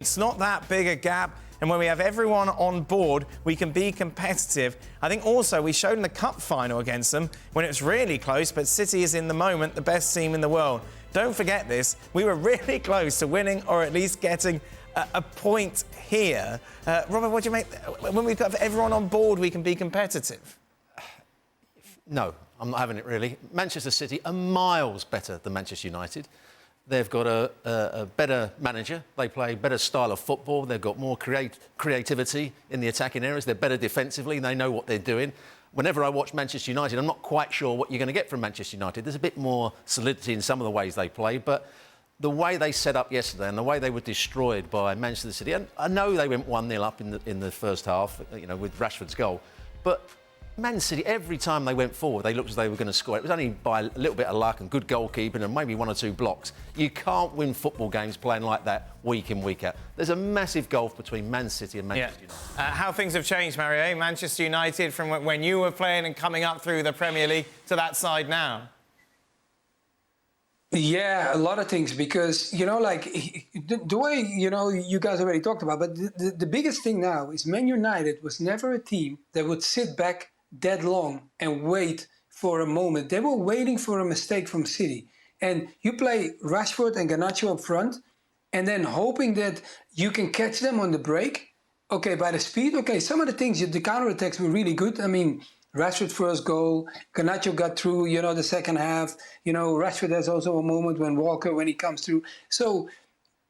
It's not that big a gap, and when we have everyone on board, we can be competitive. I think also we showed in the cup final against them when it was really close, but City is in the moment the best team in the world. Don't forget this, we were really close to winning or at least getting a point here. Robert, what do you make? When we've got everyone on board, we can be competitive. No, I'm not having it really. Manchester City are miles better than Manchester United. They've got a better manager. They play a better style of football. They've got more creativity in the attacking areas. They're better defensively. They know what they're doing. Whenever I watch Manchester United, I'm not quite sure what you're going to get from Manchester United. There's a bit more solidity in some of the ways they play, but the way they set up yesterday and the way they were destroyed by Manchester City, and I know they went 1-0 up in the first half, you know, with Rashford's goal, but Man City, every time they went forward, they looked as though they were going to score. It was only by a little bit of luck and good goalkeeping and maybe one or two blocks. You can't win football games playing like that week in, week out. There's a massive gulf between Man City and Manchester United. How things have changed, Mario. Manchester United from when you were playing and coming up through the Premier League to that side now. Yeah, a lot of things, because, you know, like the way, you know, you guys already talked about, but the biggest thing now is Man United was never a team that would sit back that long and wait for a moment. They were waiting for a mistake from City. And you play Rashford and Garnacho up front and then hoping that you can catch them on the break. Okay, by the speed, okay, some of the things, the counter-attacks were really good. I mean, Rashford first goal, Garnacho got through, you know, the second half. You know, Rashford has also a moment when he comes through. So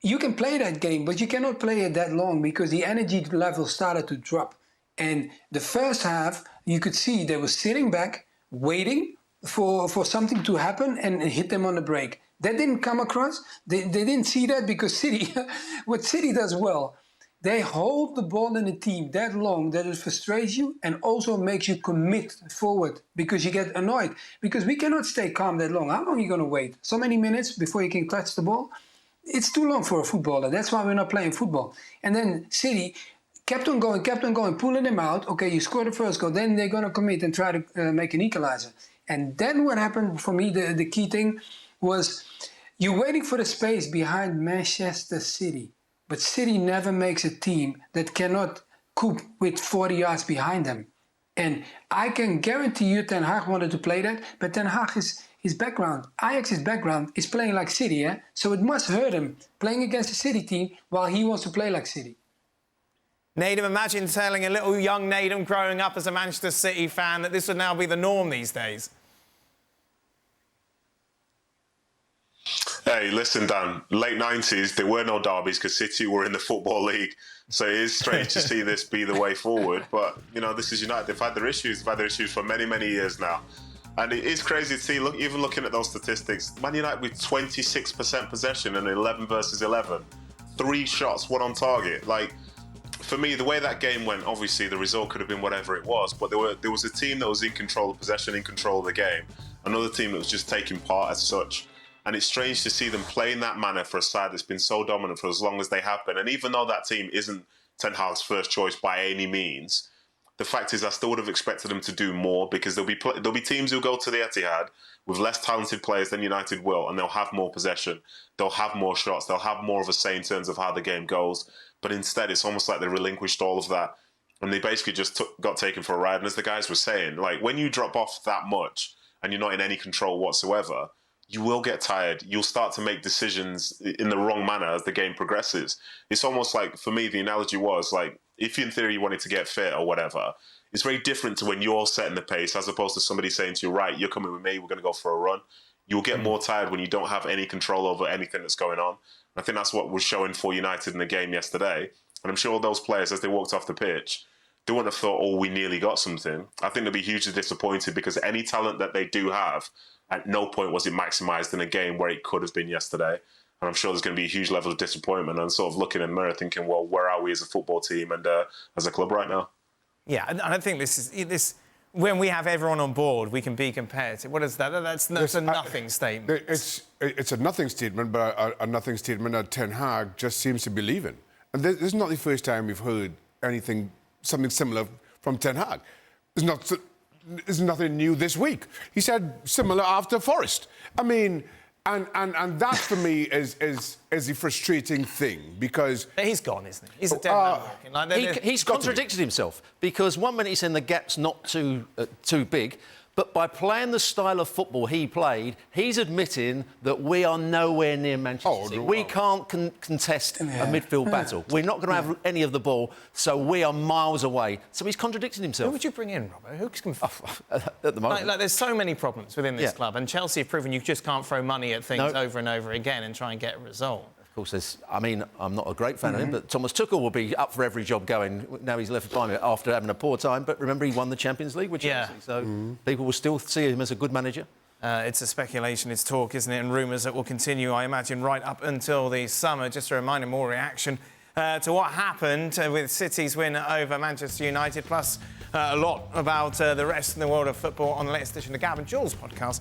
you can play that game, but you cannot play it that long because the energy level started to drop. And the first half, you could see they were sitting back, waiting for something to happen and hit them on the break. That didn't come across. They didn't see that because City, what City does well, they hold the ball in the team that long that it frustrates you and also makes you commit forward because you get annoyed. Because we cannot stay calm that long. How long are you going to wait? So many minutes before you can touch the ball? It's too long for a footballer. That's why we're not playing football. And then City kept on going, pulling them out. Okay, you score the first goal, then they're going to commit and try to make an equalizer. And then what happened for me, the key thing was you're waiting for the space behind Manchester City. But City never makes a team that cannot cope with 40 yards behind them. And I can guarantee you Ten Hag wanted to play that, but Ten Hag his background, Ajax's background, is playing like City, yeah? So it must hurt him playing against a City team while he wants to play like City. Nedum, imagine telling a little young Nedum growing up as a Manchester City fan that this would now be the norm these days. Hey, listen, Dan, late 90s, there were no derbies because City were in the Football League. So it is strange to see this be the way forward. But, you know, this is United. They've had their issues. They've had their issues for many, many years now. And it is crazy to see, look, even looking at those statistics, Man United with 26% possession and 11 versus 11. 3 shots, 1 on target. Like, for me, the way that game went, obviously the result could have been whatever it was, but there was a team that was in control of possession, in control of the game. Another team that was just taking part as such. And it's strange to see them play in that manner for a side that's been so dominant for as long as they have been. And even though that team isn't Ten Hag's first choice by any means, the fact is I still would have expected them to do more because there'll be teams who go to the Etihad with less talented players than United will, and they'll have more possession, they'll have more shots, they'll have more of a say in terms of how the game goes. But instead, it's almost like they relinquished all of that, and they basically just got taken for a ride. And as the guys were saying, like, when you drop off that much and you're not in any control whatsoever, you will get tired. You'll start to make decisions in the wrong manner as the game progresses. It's almost like, for me, the analogy was like, if in theory you wanted to get fit or whatever, it's very different to when you're setting the pace as opposed to somebody saying to you, right, you're coming with me, we're going to go for a run. You'll get more tired when you don't have any control over anything that's going on. I think that's what was showing for United in the game yesterday. And I'm sure those players, as they walked off the pitch, they wouldn't have thought, oh, we nearly got something. I think they'll be hugely disappointed because any talent that they do have, at no point was it maximised in a game where it could have been yesterday. And I'm sure there's going to be a huge level of disappointment and sort of looking in the mirror thinking, well, where are we as a football team and as a club right now? Yeah, and I think this when we have everyone on board, we can be competitive. What is that? That's a nothing statement. It's a nothing statement, but a nothing statement that Ten Hag just seems to believe in. And this is not the first time we've heard something similar from Ten Hag. It's nothing new this week. He said similar after Forest. I mean, And that for me is a frustrating thing because He's gone, isn't he? He's a dead man walking. Like, He's contradicted himself because one minute he's saying the gap's not too big, but by playing the style of football he played, he's admitting that we are nowhere near Manchester City. We can't contest a midfield battle. We're not going to have any of the ball, so we are miles away. So he's contradicting himself. Who would you bring in, Robbo? Who can... At the moment. Like, there's so many problems within this club, and Chelsea have proven you just can't throw money at things over and over again and try and get a result. Of course, I'm not a great fan of him, but Thomas Tuchel will be up for every job going. Now he's left behind after having a poor time, but remember he won the Champions League with Chelsea, so people will still see him as a good manager. It's a speculation, it's talk, isn't it? And rumours that will continue, I imagine, right up until the summer. Just a reminder, more reaction to what happened with City's win over Manchester United, plus a lot about the rest of the world of football on the latest edition of the Gab and Jules podcast.